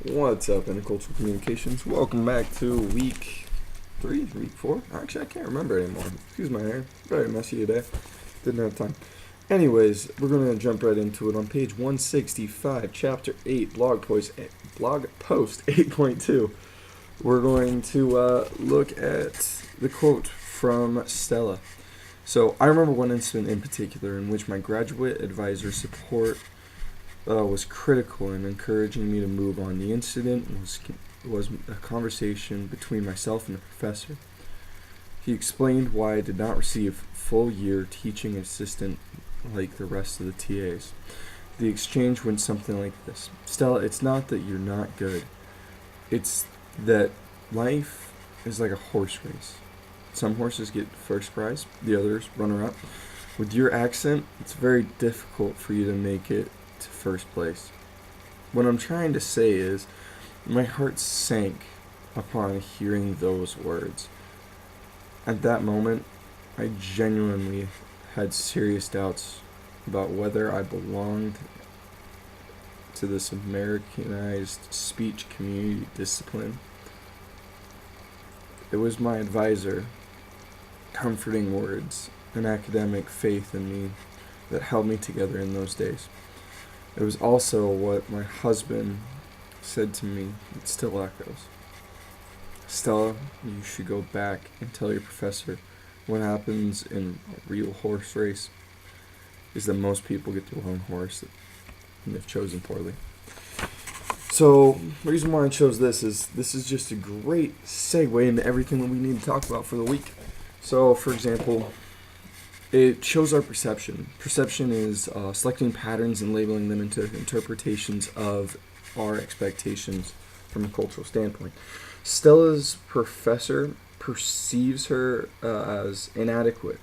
What's up, Intercultural Communications? Welcome back to week 3, week 4. Actually, I can't remember anymore. Excuse my hair. Very messy today. Didn't have time. Anyways, we're going to jump right into it on page 165, chapter 8, blog post 8.2. We're going to look at the quote from Stella. So, I remember one incident in particular in which my graduate advisor's support was critical in encouraging me to move on. The incident was a conversation between myself and the professor. He explained why I did not receive full year teaching assistant like the rest of the TAs. The exchange went something like this. Stella, it's not that you're not good. It's that life is like a horse race. Some horses get first prize, the others runner up. With your accent, it's very difficult for you to make it to first place. What I'm trying to say is, my heart sank upon hearing those words. At that moment, I genuinely had serious doubts about whether I belonged to this Americanized speech community discipline. It was my advisor, comforting words, and academic faith in me that held me together in those days. It was also what my husband said to me. It still echoes. Stella, you should go back and tell your professor what happens in a real horse race is that most people get the wrong horse and they've chosen poorly. So, the reason why I chose this is just a great segue into everything that we need to talk about for the week. So, for example, it shows our perception. Perception is selecting patterns and labeling them into interpretations of our expectations from a cultural standpoint. Stella's professor perceives her as inadequate.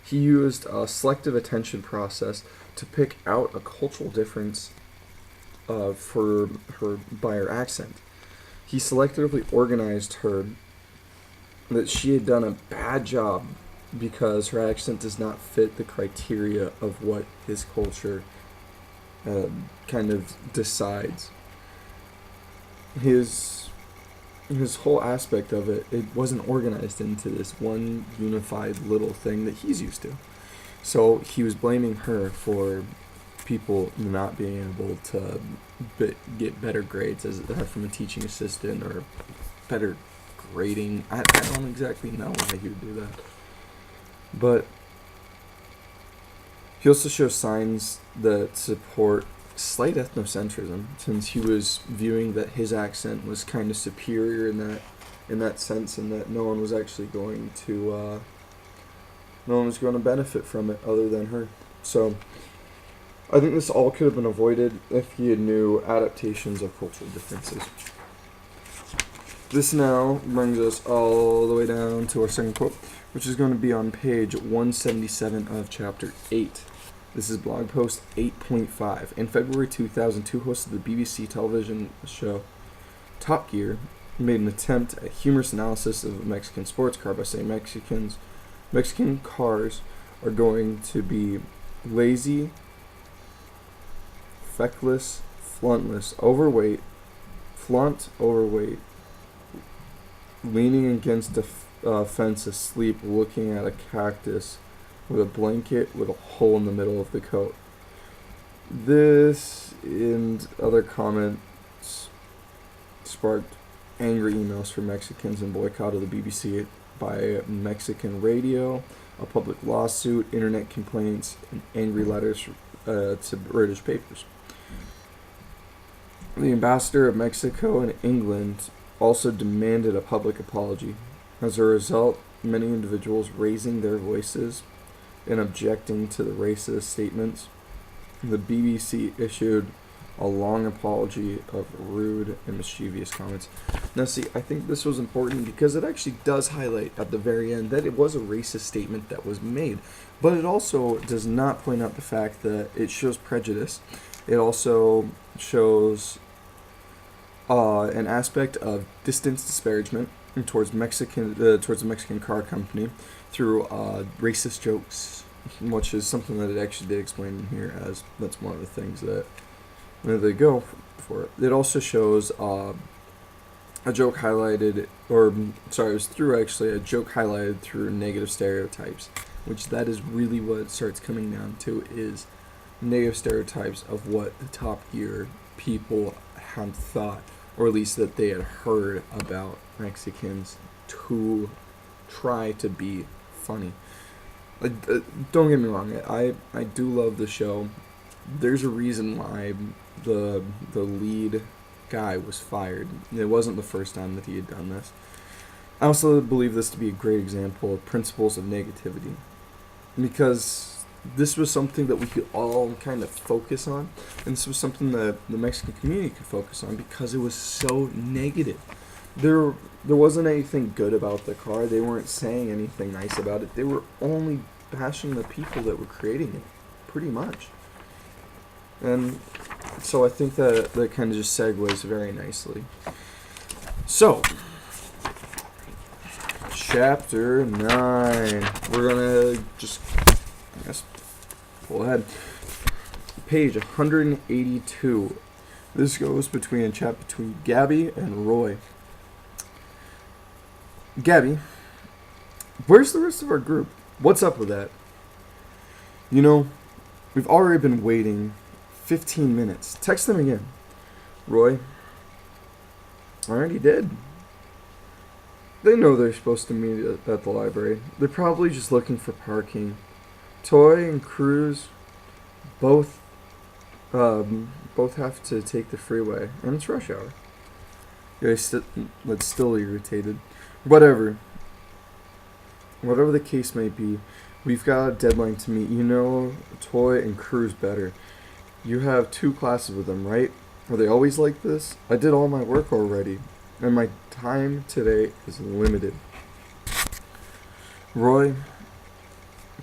He used a selective attention process to pick out a cultural difference for her by her accent. He selectively organized her that she had done a bad job because her accent does not fit the criteria of what his culture kind of decides. His whole aspect of it wasn't organized into this one unified little thing that he's used to. So he was blaming her for people not being able to get better grades as from a teaching assistant or better grading. I don't exactly know why he would do that. But he also shows signs that support slight ethnocentrism, since he was viewing that his accent was kind of superior in that sense, and that no one was actually going to benefit from it other than her. So I think this all could have been avoided if he had knew adaptations of cultural differences. This now brings us all the way down to our second quote, which is going to be on page 177 of chapter 8. This is blog post 8.5. In February 2002, host of the BBC television show Top Gear made an attempt at humorous analysis of a Mexican sports car by saying Mexican cars are going to be lazy, feckless, overweight, leaning against a fence asleep looking at a cactus with a blanket with a hole in the middle of the coat. This and other comments sparked angry emails from Mexicans and boycott of the BBC by Mexican radio, a public lawsuit, internet complaints, and angry letters to British papers. The ambassador of Mexico and England also demanded a public apology. As a result, many individuals raising their voices and objecting to the racist statements. The BBC issued a long apology of rude and mischievous comments. Now see, I think this was important because it actually does highlight at the very end that it was a racist statement that was made, but it also does not point out the fact that it shows prejudice. It also shows an aspect of distance disparagement towards the Mexican car company through racist jokes, which is something that it actually did explain in here, as that's one of the things that There they go for it. It also shows a joke highlighted, or sorry, it was through actually a joke highlighted through negative stereotypes, which that is really what it starts coming down to, is negative stereotypes of what the Top Gear people had thought, or at least that they had heard about Mexicans to try to be funny. Don't get me wrong, I do love the show. There's a reason why the lead guy was fired. It wasn't the first time that he had done this. I also believe this to be a great example of principles of negativity, because this was something that we could all kind of focus on, and this was something that the Mexican community could focus on because it was so negative. There wasn't anything good about the car. They weren't saying anything nice about it. They were only bashing the people that were creating it, pretty much. And so I think that kind of just segues very nicely. So, chapter 9. We're gonna just, I guess, pull ahead. Page 182. This goes between a chat between Gabby and Roy. Gabby, where's the rest of our group? What's up with that? You know, we've already been waiting 15 minutes. Text them again. Roy, I already did. They know they're supposed to meet at the library. They're probably just looking for parking. Toy and Cruz both have to take the freeway, and it's rush hour. Yeah, that's still irritated. Whatever the case may be, we've got a deadline to meet. You know Toy and Cruz better. You have 2 classes with them, right? Are they always like this? I did all my work already, and my time today is limited. Roy,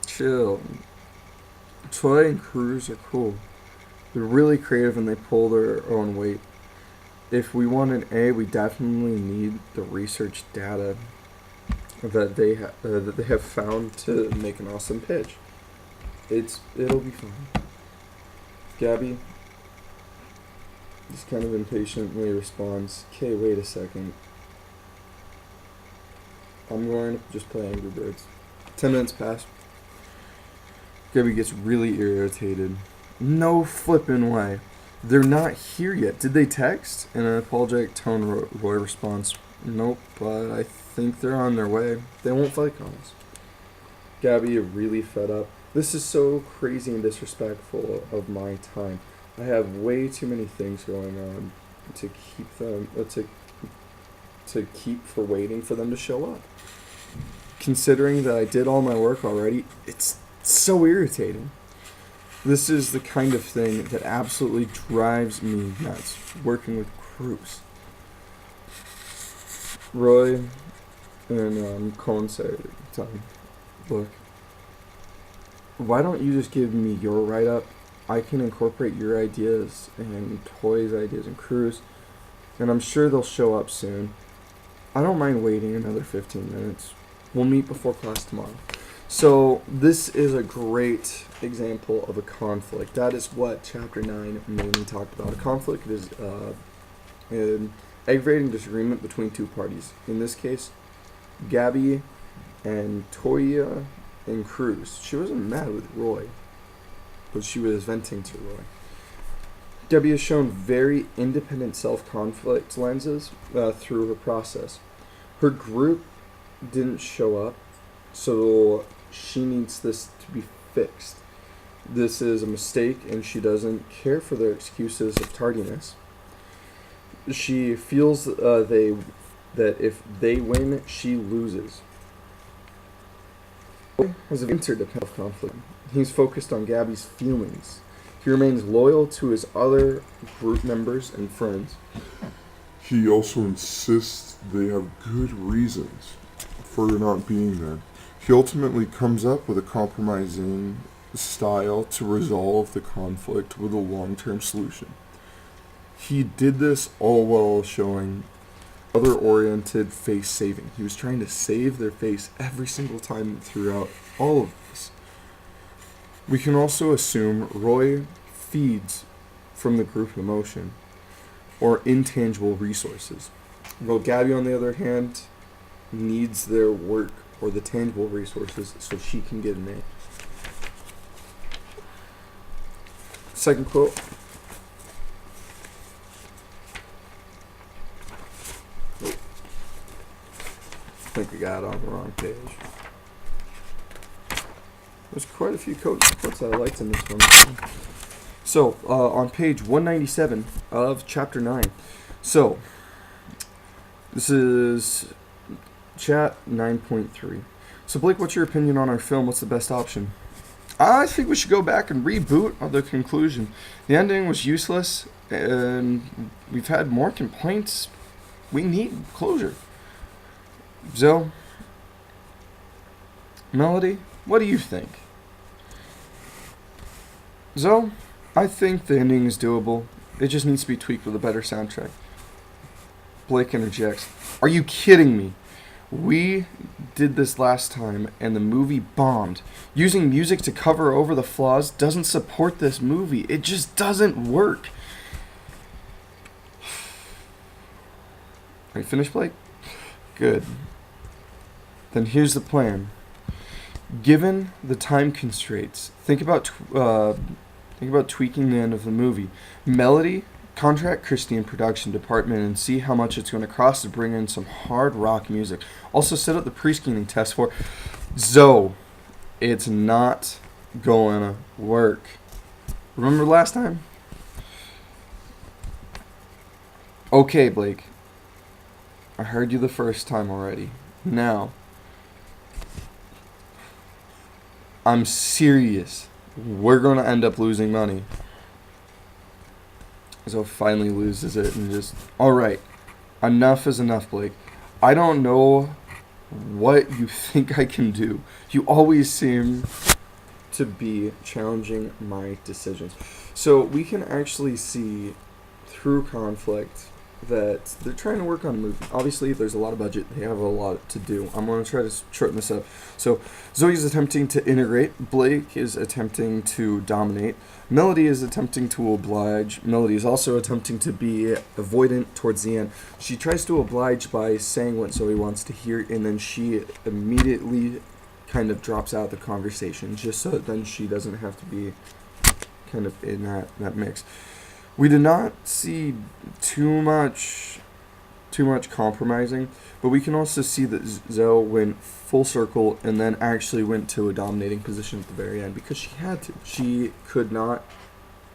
chill. Toy and Cruz are cool. They're really creative and they pull their own weight. If we want an A, we definitely need the research data that they have found to make an awesome pitch. It'll be fun. Gabby just kind of impatiently responds, "Okay, wait a second. I'm going to just play Angry Birds." 10 minutes pass. Gabby gets really irritated. No flippin' way. They're not here yet. Did they text? In an apologetic tone, Roy responds, "Nope, but I think they're on their way. They won't fight calls." Gabby really fed up. This is so crazy and disrespectful of my time. I have way too many things going on to keep them to keep for waiting for them to show up. Considering that I did all my work already, it's so irritating. This is the kind of thing that absolutely drives me nuts, working with Cruz. Roy and Colin say, "Look, why don't you just give me your write-up? I can incorporate your ideas and Toy's ideas and Cruz, and I'm sure they'll show up soon. I don't mind waiting another 15 minutes. We'll meet before class tomorrow." So this is a great example of a conflict. That is what Chapter 9 mainly talked about. A conflict is an aggravating disagreement between 2 parties. In this case, Gabby and Toya and Cruz. She wasn't mad with Roy, but she was venting to Roy. Gabby has shown very independent self-conflict lenses through her process. Her group didn't show up, so she needs this to be fixed. This is a mistake, and she doesn't care for their excuses of tardiness. She feels that if they win, she loses. Has entered a conflict. He's focused on Gabby's feelings. He remains loyal to his other group members and friends. He also insists they have good reasons for not being there. He ultimately comes up with a compromising style to resolve the conflict with a long-term solution. He did this all while showing other-oriented face saving. He was trying to save their face every single time throughout all of this. We can also assume Roy feeds from the group emotion or intangible resources. Well, Gabby, on the other hand, needs their work or the tangible resources so she can get an A. Second quote. Oh. I think we got it on the wrong page. There's quite a few quotes I liked in this one. So, on page 197 of chapter 9. So, this is chat 9.3. So, Blake, what's your opinion on our film? What's the best option? I think we should go back and reboot the conclusion. The ending was useless, and we've had more complaints. We need closure. Zoe, Melody, what do you think? Zoe, I think the ending is doable. It just needs to be tweaked with a better soundtrack. Blake interjects, are you kidding me? We did this last time, and the movie bombed. Using music to cover over the flaws doesn't support this movie. It just doesn't work. Are you finished, Blake? Good. Then here's the plan. Given the time constraints, think about tweaking the end of the movie. Melody, contract Christy in production department and see how much it's going to cost to bring in some hard rock music. Also set up the pre-screening test for Zoe. It's not going to work. Remember last time? Okay, Blake. I heard you the first time already. Now, I'm serious. We're going to end up losing money. So finally loses it and just, alright, enough is enough, Blake. I don't know what you think I can do. You always seem to be challenging my decisions. So we can actually see through conflict that they're trying to work on a movie. Obviously, there's a lot of budget. They have a lot to do. I'm going to try to shorten this up. So Zoe's attempting to integrate. Blake is attempting to dominate. Melody is attempting to oblige. Melody is also attempting to be avoidant towards the end. She tries to oblige by saying what Zoe wants to hear, and then she immediately kind of drops out of the conversation, just so that then she doesn't have to be kind of in that mix. We did not see too much compromising, but we can also see that Zoe went full circle and then actually went to a dominating position at the very end because she had to. She could not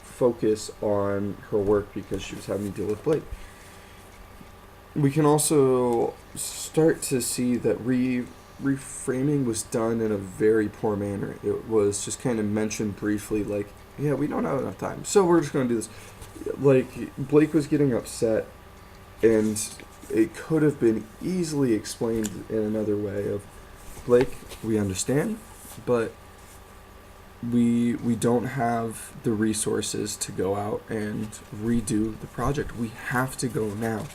focus on her work because she was having to deal with Blake. We can also start to see that reframing was done in a very poor manner. It was just kind of mentioned briefly, like, yeah, we don't have enough time, so we're just going to do this. Like, Blake was getting upset, and it could have been easily explained in another way of, Blake, we understand, but we don't have the resources to go out and redo the project. We have to go now.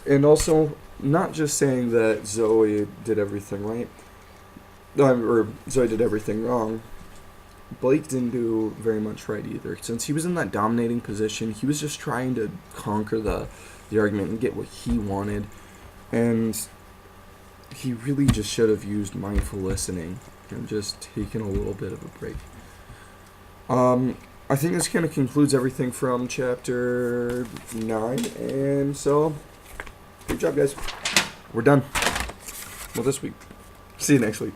And also, not just saying that Zoe did everything right, or Zoe did everything wrong. Blake didn't do very much right either. Since he was in that dominating position, he was just trying to conquer the argument and get what he wanted. And he really just should have used mindful listening and just taken a little bit of a break. I think this kind of concludes everything from chapter 9. And so, good job, guys. We're done. Well, this week. See you next week.